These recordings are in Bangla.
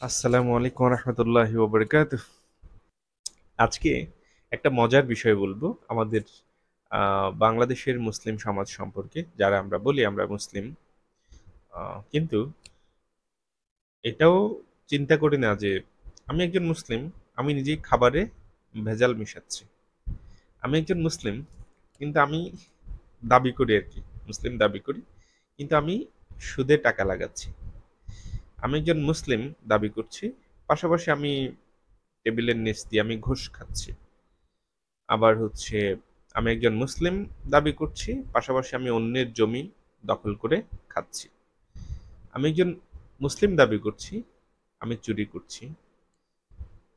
আসসালামু আলাইকুম রহমতুল্লাহি ওবরকাতুহ। আজকে একটা মজার বিষয় বলবো আমাদের বাংলাদেশের মুসলিম সমাজ সম্পর্কে। যারা আমরা বলি আমরা মুসলিম, কিন্তু এটাও চিন্তা করি না যে আমি একজন মুসলিম, আমি নিজেই খাবারে ভেজাল মিশাচ্ছি। আমি একজন মুসলিম, কিন্তু আমি দাবি করি আর কি, মুসলিম দাবি করি, কিন্তু আমি সুদে টাকা লাগাচ্ছি। আমি একজন মুসলিম দাবি করছি, পাশাপাশি আমি টেবিলের নিচ দিয়ে আমি ঘুষ খাচ্ছি। আবার হচ্ছে আমি একজন মুসলিম দাবি করছি, পাশাপাশি আমি অন্যের জমি দখল করে খাচ্ছি। আমি একজন মুসলিম দাবি করছি, আমি চুরি করছি।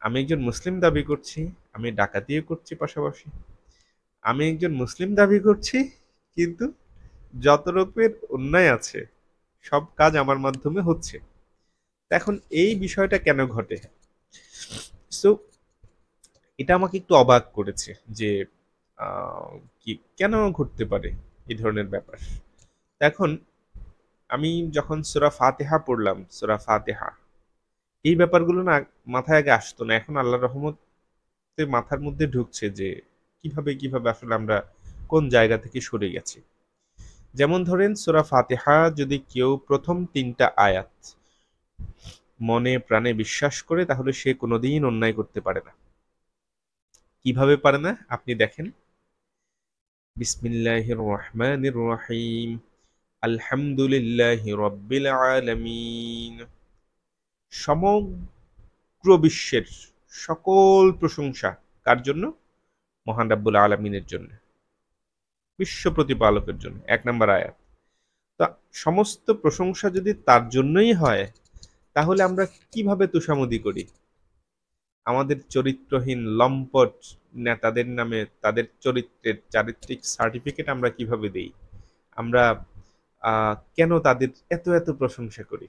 আমি একজন মুসলিম দাবি করছি, আমি ডাকাতিও করছি পাশাপাশি। আমি একজন মুসলিম দাবি করছি, কিন্তু যত রকমের অন্যায় আছে সব কাজ আমার মাধ্যমে হচ্ছে। তা এখন এই বিষয়টা কেন ঘটে? সো এটা আমাকে একটু অবাক করেছে যে আহ, কি কেন ঘটতে পারে এই ধরনের ব্যাপার। তা এখন আমি যখন সূরা ফাতিহা পড়লাম, সূরা ফাতিহা, এই ব্যাপারগুলো না মাথায় আগে আসতো না, এখন আল্লাহর রহমতে মাথার মধ্যে ঢুকছে যে কিভাবে কিভাবে আসলে আমরা কোন জায়গা থেকে সরে গেছি। যেমন ধরেন সূরা ফাতিহা যদি কেউ প্রথম তিনটা আয়াত মনে প্রাণে বিশ্বাস করে, তাহলে সে কোনোদিন অন্যায় করতে পারে না। কিভাবে পারে না আপনি দেখেন। বিসমিল্লাহির রহমানির রহিম, আলহামদুলিল্লাহি রাব্বিল আলামিন। সমগ্র বিশ্বের সকল প্রশংসা কার জন্য? মহান রাব্বুল আলামিনের জন্য, বিশ্ব প্রতিপালকের জন্য। এক নম্বর আয়াত। তা সমস্ত প্রশংসা যদি তার জন্যই হয়, তাহলে আমরা কিভাবে তোষামোদি করি? আমাদের চরিত্রহীন লম্পট নেতাদের নামে তাদের চরিত্রের চারিত্রিক সার্টিফিকেট আমরা কিভাবে দেই? আমরা কেন তাদের এত এত প্রশংসা করি?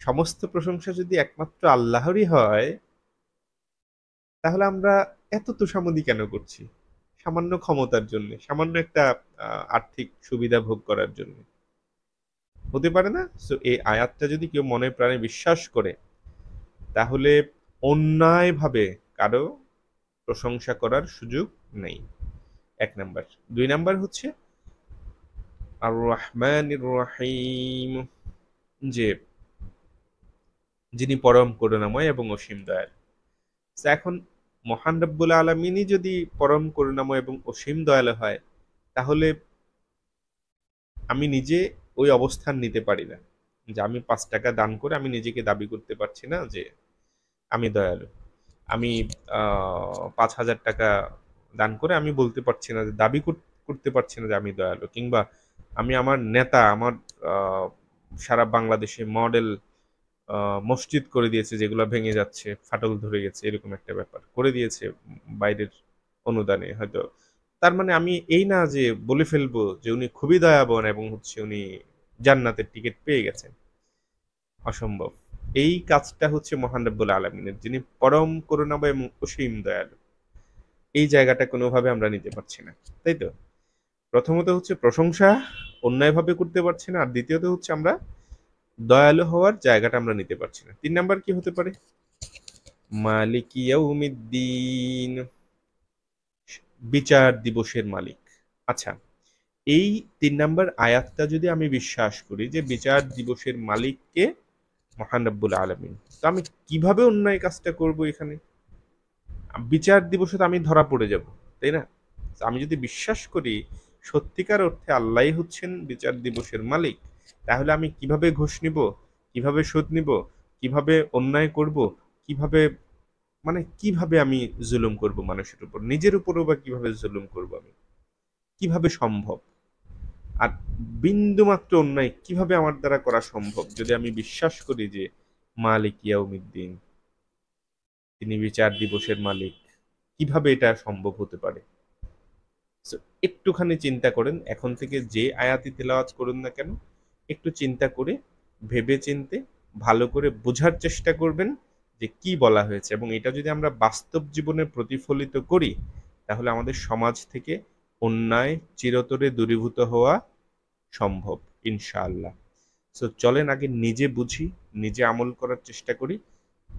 সমস্ত প্রশংসা যদি একমাত্র আল্লাহরই হয়, তাহলে আমরা এত তোষামোদি কেন করছি? সামান্য ক্ষমতার জন্য, সামান্য একটা আর্থিক সুবিধা ভোগ করার জন্য। হতে পারে না। সো এই আয়াতটা যদি কেউ মনে প্রাণে বিশ্বাস করে, তাহলে অন্যায়ভাবে কারো প্রশংসা করার সুযোগ নেই। এক নাম্বার। দুই নাম্বার হচ্ছে আর রহমানির রহিম, যে যিনি পরম করুণাময় এবং অসীম দয়ালু। তো এখন মহান রব্বুল আলমিনই যদি পরম করুণাময় এবং অসীম দয়ালু হয়, তাহলে আমি নিজে ওই অবস্থান নিতে পারি না যে আমি 5 টাকা দান করে আমি নিজেকে দাবি করতে পারছি না যে আমি দয়ালু। আমি 5,000 টাকা দান করে আমি বলতে পারছি না যে করতে পারছি না যে আমি দয়ালু। কিংবা আমি আমার নেতা, আমার আহ, সারা বাংলাদেশে মডেল মসজিদ করে দিয়েছে, যেগুলো ভেঙে যাচ্ছে, ফাটল ধরে গেছে, এরকম একটা ব্যাপার করে দিয়েছে বাইরের অনুদানে হয়তো। তার মানে আমি এই না যে বলে ফেলবো যে উনি খুবই দয়াবান এবং হচ্ছে উনি জান্নাতের টিকিট পেয়ে গেছেন। অসম্ভব। এই কাজটা হচ্ছে মহান রব্বুল আলমিনের, যিনি পরম করুণাময় এবং অসীম দয়ালু। এই জায়গাটা কোনোভাবে আমরা নিতে পারছি না, তাই তো? প্রথমত হচ্ছে প্রশংসা অন্যায়ভাবে করতে পারছি না, আর দ্বিতীয়ত হচ্ছে আমরা দয়ালু হওয়ার জায়গাটা আমরা নিতে পারছি না। 3 নাম্বার কি হতে পারে? মালিক ইয়াউমিদ্দিন, বিচার দিবসের মালিক। আচ্ছা, এই 3 নাম্বার আয়াতটা যদি আমি বিশ্বাস করি যে বিচার দিবসের মালিককে মহান রব্বুল আলমিন, তো আমি কিভাবে অন্যায় কাজটা করব এখানে? বিচার দিবসে তো আমি ধরা পড়ে যাব, তাই না? তো আমি যদি বিশ্বাস করি সত্যিকার অর্থে আল্লাহই হচ্ছেন বিচার দিবসের মালিক, তাহলে আমি কিভাবে ঘুষ নিব, কিভাবে সুদ নিব, কিভাবে অন্যায় করব, কিভাবে, মানে কিভাবে আমি জুলুম করব মানুষের উপর, নিজের উপরও বা কিভাবে জুলুম করব আমি? কিভাবে সম্ভব? আর বিন্দুমাত্র অন্যায় কিভাবে আমার দ্বারা করা সম্ভব যদি আমি বিশ্বাস করি যে মালিক ইয়াউমিদ্দিন, তিনি বিচার দিবসের মালিক? কিভাবে এটা সম্ভব হতে পারে? So, একটুখানি চিন্তা করেন, এখন থেকে যে আয়াতি তেলাওয়াত করুন না কেন, একটু চিন্তা করে ভেবে চিনতে ভালো করে বোঝার চেষ্টা করবেন যে কি বলা হয়েছে, এবং এটা যদি আমরা বাস্তব জীবনে প্রতিফলিত করি, তাহলে আমাদের সমাজ থেকে অন্যায় চিরতরে দূরীভূত হওয়া সম্ভব, ইনশাআল্লাহ। সো চলেন আগে নিজে বুঝি, নিজে আমল করার চেষ্টা করি,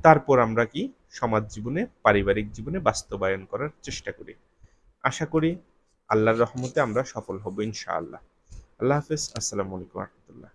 তারপর আমরা কি সমাজ জীবনে, পারিবারিক জীবনে বাস্তবায়ন করার চেষ্টা করি। আশা করি আল্লাহর রহমতে আমরা সফল হব ইনশাআল্লাহ। আল্লাহ হাফেজ। আসসালামু আলাইকুম রহমতুল্লাহ।